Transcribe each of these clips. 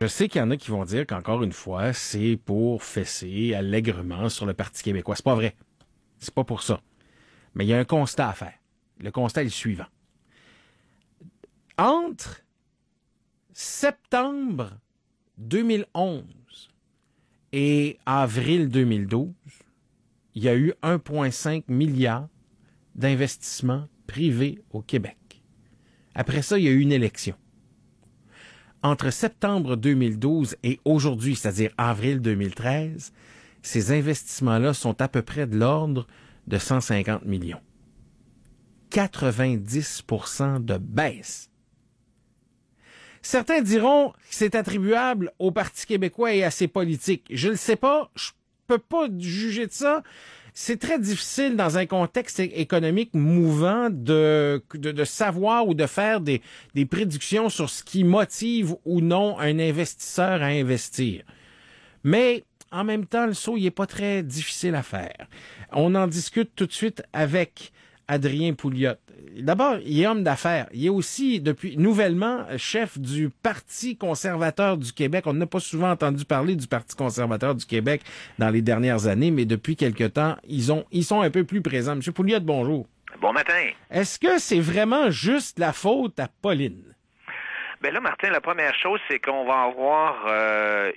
Je sais qu'il y en a qui vont dire qu'encore une fois, c'est pour fesser allègrement sur le Parti québécois. C'est pas vrai. C'est pas pour ça. Mais il y a un constat à faire. Le constat est le suivant. Entre septembre 2011 et avril 2012, il y a eu 1,5 milliard d'investissements privés au Québec. Après ça, il y a eu une élection. Entre septembre 2012 et aujourd'hui, c'est-à-dire avril 2013, ces investissements-là sont à peu près de l'ordre de 150 millions. 90% de baisse. Certains diront que c'est attribuable au Parti québécois et à ses politiques. Je ne le sais pas, je peux pas juger de ça. C'est très difficile dans un contexte économique mouvant de savoir ou de faire des prédictions sur ce qui motive ou non un investisseur à investir. Mais en même temps, le saut, il n'est pas très difficile à faire. On en discute tout de suite avec Adrien Pouliot. D'abord, il est homme d'affaires. Il est aussi, depuis nouvellement, chef du Parti conservateur du Québec. On n'a pas souvent entendu parler du Parti conservateur du Québec dans les dernières années, mais depuis quelque temps, ils sont un peu plus présents. Monsieur Pouliot, bonjour. Bon matin. Est-ce que c'est vraiment juste la faute à Pauline? Ben là, Martin, la première chose, c'est qu'on va avoir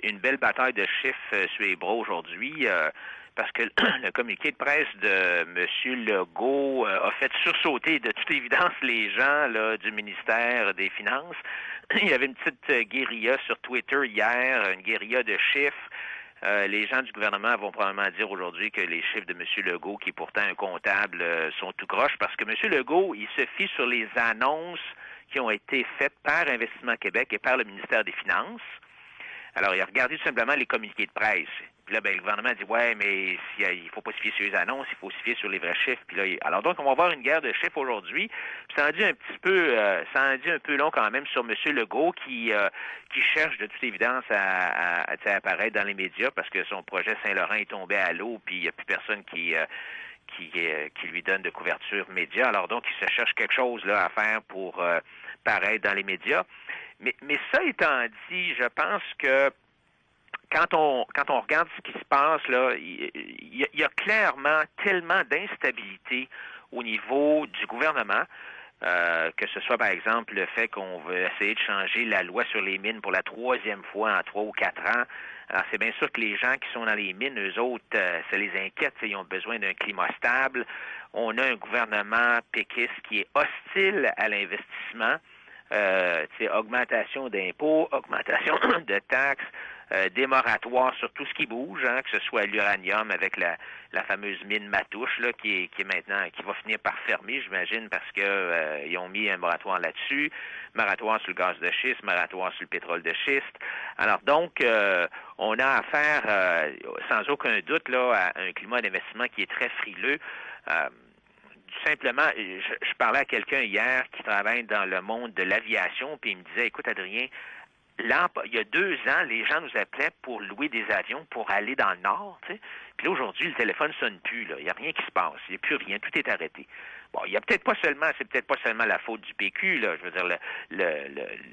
une belle bataille de chiffres sur les bras aujourd'hui. Parce que le communiqué de presse de M. Legault a fait sursauter de toute évidence les gens là, du ministère des Finances. Il y avait une petite guérilla sur Twitter hier, une guérilla de chiffres. Les gens du gouvernement vont probablement dire aujourd'hui que les chiffres de M. Legault, qui est pourtant un comptable, sont tout croche, parce que M. Legault, il se fie sur les annonces qui ont été faites par Investissement Québec et par le ministère des Finances. Alors, il a regardé tout simplement les communiqués de presse. Puis là, ben, le gouvernement dit, ouais, mais il faut pas se fier sur les annonces, il faut se fier sur les vrais chiffres. Puis là, alors donc, on va avoir une guerre de chiffres aujourd'hui. Puis ça en dit un petit peu, ça en dit un peu long quand même sur M. Legault qui cherche de toute évidence à apparaître dans les médias parce que son projet Saint-Laurent est tombé à l'eau, puis il n'y a plus personne qui lui donne de couverture média. Alors donc, il se cherche quelque chose là à faire pour paraître dans les médias. Mais ça étant dit, je pense que quand on regarde ce qui se passe là, il y a clairement tellement d'instabilité au niveau du gouvernement, que ce soit par exemple le fait qu'on veut essayer de changer la loi sur les mines pour la 3e fois en 3 ou 4 ans. Alors c'est bien sûr que les gens qui sont dans les mines, eux autres, ça les inquiète, ils ont besoin d'un climat stable. On a un gouvernement péquiste qui est hostile à l'investissement. Augmentation d'impôts, augmentation de taxes, des moratoires sur tout ce qui bouge, hein, que ce soit l'uranium avec la fameuse mine Matouche là, qui est maintenant, qui va finir par fermer, j'imagine, parce que ils ont mis un moratoire là-dessus, moratoire sur le gaz de schiste, moratoire sur le pétrole de schiste. Alors donc, on a affaire, sans aucun doute, là, à un climat d'investissement qui est très frileux. Simplement, je parlais à quelqu'un hier qui travaille dans le monde de l'aviation, puis il me disait, écoute Adrien, là, il y a 2 ans, les gens nous appelaient pour louer des avions pour aller dans le Nord, tu sais. Puis là, aujourd'hui, le téléphone sonne plus, là. Il n'y a rien qui se passe. Il n'y a plus rien. Tout est arrêté. Bon, il y a c'est peut-être pas seulement la faute du PQ, là. Je veux dire,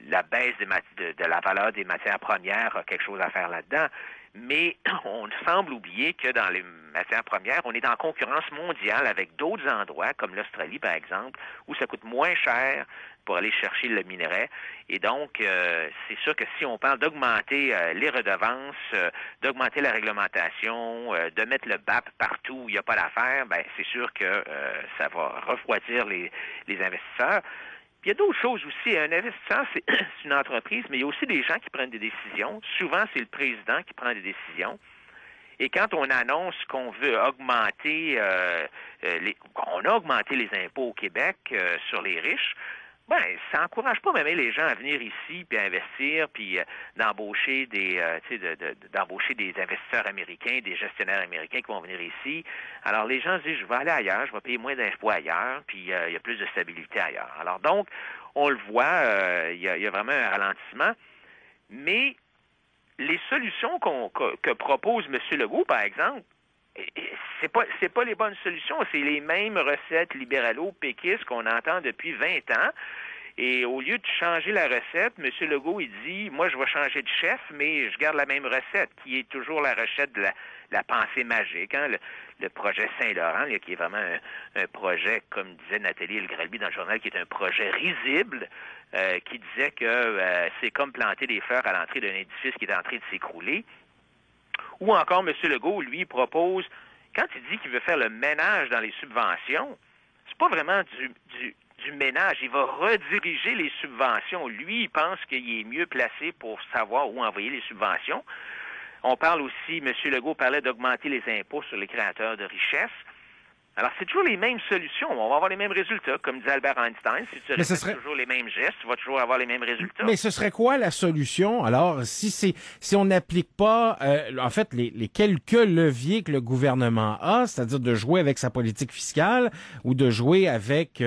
la baisse de la valeur des matières premières a quelque chose à faire là-dedans. Mais on semble oublier que dans les matières premières, on est en concurrence mondiale avec d'autres endroits, comme l'Australie, par exemple, où ça coûte moins cher pour aller chercher le minerai. Et donc, c'est sûr que si on parle d'augmenter les redevances, d'augmenter la réglementation, de mettre le BAP partout où il n'y a pas d'affaires, ben c'est sûr que ça va refroidir les investisseurs. Puis il y a d'autres choses aussi. Un investisseur, c'est une entreprise, mais il y a aussi des gens qui prennent des décisions. Souvent, c'est le président qui prend des décisions. Et quand on annonce qu'on veut augmenter, on a augmenté les impôts au Québec sur les riches, ben ça encourage pas même les gens à venir ici puis à investir puis d'embaucher d'embaucher des investisseurs américains, des gestionnaires américains qui vont venir ici. Alors les gens se disent je vais aller ailleurs, je vais payer moins d'impôts ailleurs, puis il y a plus de stabilité ailleurs. Alors donc on le voit, il y a vraiment un ralentissement, mais les solutions que propose M. Legault, par exemple, c'est pas les bonnes solutions, c'est les mêmes recettes libéralo-péquistes qu'on entend depuis 20 ans. Et au lieu de changer la recette, M. Legault, il dit, moi, je vais changer de chef, mais je garde la même recette, qui est toujours la recette de la pensée magique, hein, le projet Saint-Laurent, là, qui est vraiment un projet, comme disait Nathalie Elgrelby dans le journal, qui est un projet risible, qui disait que c'est comme planter des fleurs à l'entrée d'un édifice qui est en train de s'écrouler. Ou encore, M. Legault, lui, propose, quand il dit qu'il veut faire le ménage dans les subventions, c'est pas vraiment du ménage. Il va rediriger les subventions. Lui, il pense qu'il est mieux placé pour savoir où envoyer les subventions. On parle aussi, M. Legault parlait d'augmenter les impôts sur les créateurs de richesses. Alors, c'est toujours les mêmes solutions. On va avoir les mêmes résultats. Comme disait Albert Einstein, si tu répètes toujours les mêmes gestes, tu vas toujours avoir les mêmes résultats. Mais ce serait quoi la solution? Alors, si on n'applique pas, en fait, les quelques leviers que le gouvernement a, c'est-à-dire de jouer avec sa politique fiscale ou de jouer avec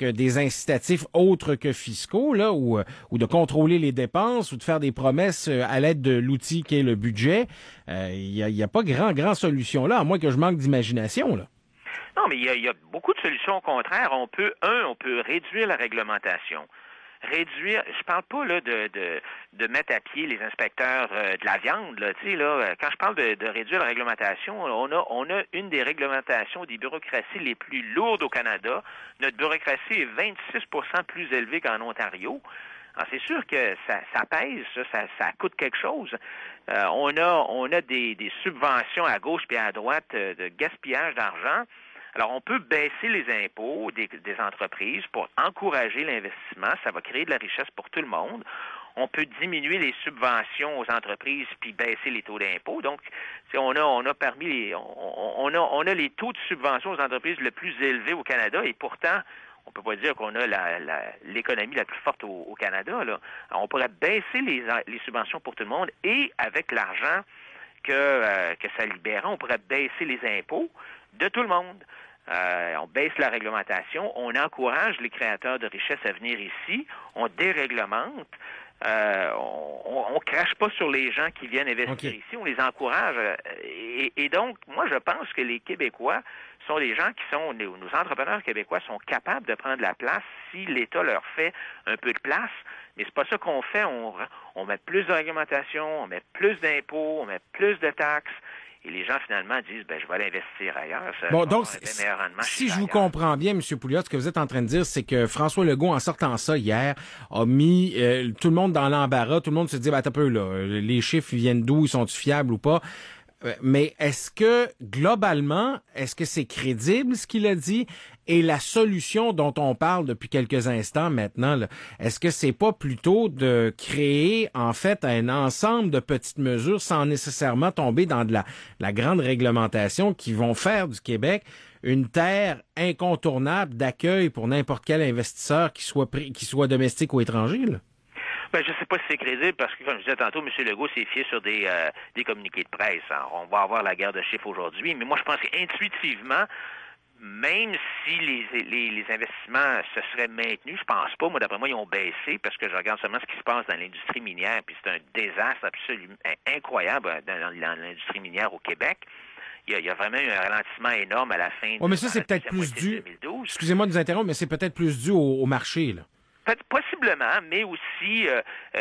des incitatifs autres que fiscaux, là, ou de contrôler les dépenses ou de faire des promesses à l'aide de l'outil qu'est le budget, il y a pas grand solution là, à moins que je manque d'imagination, là. Non, mais il y a beaucoup de solutions au contraire. On peut réduire la réglementation. Je parle pas là de mettre à pied les inspecteurs de la viande, là, tu sais, là, quand je parle de réduire la réglementation, on a une des réglementations des bureaucraties les plus lourdes au Canada. Notre bureaucratie est 26% plus élevée qu'en Ontario. Alors, c'est sûr que ça pèse, ça coûte quelque chose. On a des subventions à gauche et à droite de gaspillage d'argent. Alors, on peut baisser les impôts des entreprises pour encourager l'investissement. Ça va créer de la richesse pour tout le monde. On peut diminuer les subventions aux entreprises puis baisser les taux d'impôt. Donc, on a les taux de subvention aux entreprises le plus élevés au Canada et pourtant, on peut pas dire qu'on a l'économie la plus forte au Canada, là. Alors, on pourrait baisser les subventions pour tout le monde et avec l'argent que ça libère, on pourrait baisser les impôts de tout le monde. On baisse la réglementation, on encourage les créateurs de richesses à venir ici, on déréglemente, on crache pas sur les gens qui viennent investir ici, on les encourage. Et donc, moi, je pense que les Québécois sont des gens nos entrepreneurs québécois sont capables de prendre la place si l'État leur fait un peu de place. Mais c'est pas ça qu'on fait. On met plus de réglementation, on met plus d'impôts, on met plus de taxes. Et les gens, finalement, disent, je vais aller investir ailleurs. Bon, donc, si je vous comprends bien, M. Pouliot, ce que vous êtes en train de dire, c'est que François Legault, en sortant ça hier, a mis tout le monde dans l'embarras. Tout le monde se dit, attends un peu, là, les chiffres viennent d'où, ils sont-ils fiables ou pas? Mais est-ce que, globalement, est-ce que c'est crédible ce qu'il a dit? Et la solution dont on parle depuis quelques instants maintenant, là, est-ce que c'est pas plutôt de créer, en fait, un ensemble de petites mesures sans nécessairement tomber dans de la grande réglementation qui vont faire du Québec une terre incontournable d'accueil pour n'importe quel investisseur qui soit domestique ou étranger, là? Je ne sais pas si c'est crédible parce que, comme je disais tantôt, M. Legault s'est fié sur des communiqués de presse. Alors, on va avoir la guerre de chiffres aujourd'hui, mais moi, je pense qu'intuitivement, même si les investissements se seraient maintenus, je pense pas. Moi, d'après moi, ils ont baissé parce que je regarde seulement ce qui se passe dans l'industrie minière, puis c'est un désastre absolument incroyable dans l'industrie minière au Québec. Il y a vraiment eu un ralentissement énorme à la fin mais ça, c'est peut-être plus dû. 2012. Excusez-moi de vous interrompre, mais c'est peut-être plus dû au marché, là. Possiblement, mais aussi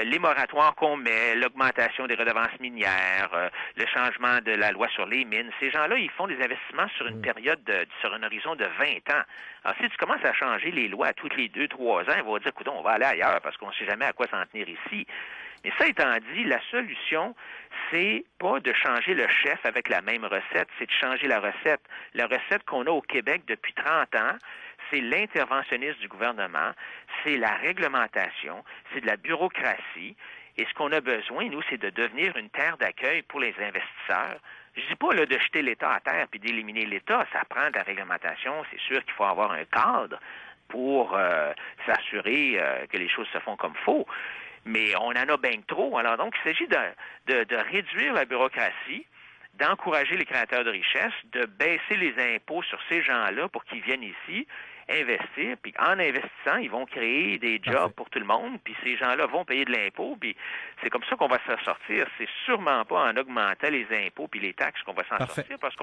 les moratoires qu'on met, l'augmentation des redevances minières, le changement de la loi sur les mines. Ces gens-là, ils font des investissements sur une période, sur un horizon de 20 ans. Alors, si tu commences à changer les lois à tous les 2-3 ans, ils vont dire, écoute, on va aller ailleurs parce qu'on ne sait jamais à quoi s'en tenir ici. Mais ça étant dit, la solution, c'est pas de changer le chef avec la même recette, c'est de changer la recette. La recette qu'on a au Québec depuis 30 ans, c'est l'interventionnisme du gouvernement, c'est la réglementation, c'est de la bureaucratie. Et ce qu'on a besoin, nous, c'est de devenir une terre d'accueil pour les investisseurs. Je dis pas là, de jeter l'État à terre puis d'éliminer l'État. Ça prend de la réglementation. C'est sûr qu'il faut avoir un cadre pour s'assurer que les choses se font comme il faut. Mais on en a bien trop. Alors donc, il s'agit de réduire la bureaucratie, d'encourager les créateurs de richesses, de baisser les impôts sur ces gens-là pour qu'ils viennent ici investir, puis en investissant, ils vont créer des jobs pour tout le monde, puis ces gens-là vont payer de l'impôt, puis c'est comme ça qu'on va s'en sortir. C'est sûrement pas en augmentant les impôts puis les taxes qu'on va s'en sortir, parce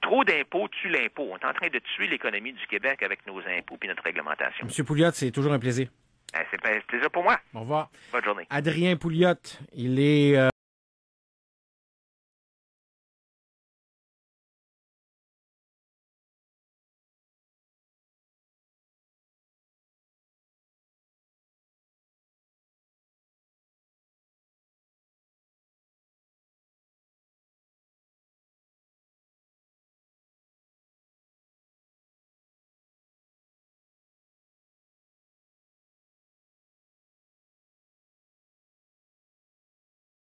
trop d'impôts tue l'impôt. On est en train de tuer l'économie du Québec avec nos impôts puis notre réglementation. M. Pouliot, c'est toujours un plaisir. C'est un plaisir pour moi. Au revoir. Bonne journée. Adrien Pouliot, il est